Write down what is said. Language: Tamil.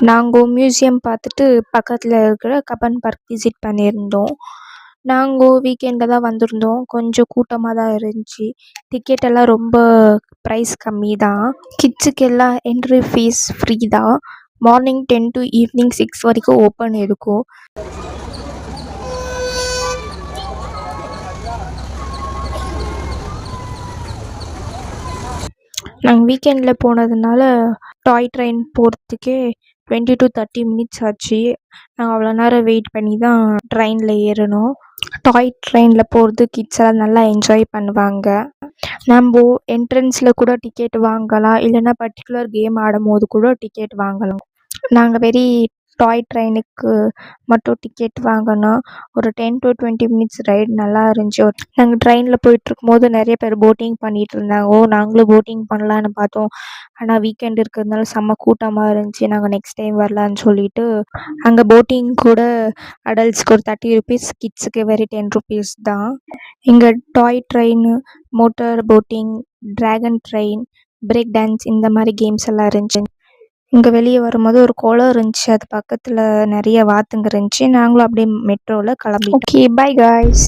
நாங்க மியூசியம் பார்த்துட்டு பக்கத்தில் இருக்கிற கப்பன் பார்க் விசிட் பண்ணியிருந்தோம். நாங்க வீக்கெண்டில் தான் வந்திருந்தோம். கொஞ்சம் கூட்டமாக தான் இருந்துச்சு. டிக்கெட் எல்லாம் ரொம்ப ப்ரைஸ் கம்மி தான். கிட்ஸுக்கெல்லாம் என்ட்ரி ஃபீஸ் ஃப்ரீ தான். மார்னிங் 10 to ஈவினிங் 6 வரைக்கும் ஓப்பன் இருக்கும். நாங்கள் வீக்கெண்டில் போனதுனால டாய் ட்ரெயின் போகிறதுக்கே 20 to 30 மினிட்ஸ் ஆச்சு. நாங்கள் அவ்வளோ நேரம் வெயிட் பண்ணி தான் ட்ரெயினில் ஏறினோம். டாய் ட்ரெயினில் போகிறது கிட்ஸ் எல்லாம் நல்லா என்ஜாய் பண்ணுவாங்க. நம்ம என்ட்ரன்ஸில் கூட டிக்கெட் வாங்கலாம், இல்லைன்னா பர்டிகுலர் கேம் ஆடும்போது கூட டிக்கெட் வாங்கலாம். நாங்கள் டாய் ட்ரெயினுக்கு மட்டும் டிக்கெட் வாங்கினோம். ஒரு 10 to 20 மினிட்ஸ் ரைடு நல்லா இருந்துச்சு. நாங்கள் ட்ரெயினில் போயிட்டுருக்கும்போது நிறைய பேர் போட்டிங் பண்ணிகிட்டு இருந்தாங்க. நாங்களும் போட்டிங் பண்ணலான்னு பார்த்தோம். ஆனால் வீக்கெண்ட் இருக்கிறதுனால செம்ம கூட்டமாக இருந்துச்சு. நாங்கள் நெக்ஸ்ட் டைம் வரலான்னு சொல்லிட்டு அங்கே போட்டிங் கூட அடல்ட்ஸ்க்கு ஒரு 30 ருபீஸ், கிட்ஸுக்கு வெறும் 10 ருபீஸ் தான். இங்கே toy train, motor boating, dragon train, break dance இந்த மாதிரி கேம்ஸ் எல்லாம் இருந்துச்சு. இங்கே வெளியே வரும்போது ஒரு குளம் இருந்துச்சு. அது பக்கத்தில் நிறைய வாத்துங்க இருந்துச்சு. நாங்களும் அப்படியே மெட்ரோவில் கிளம்பிட்டோம். Okay, by guys.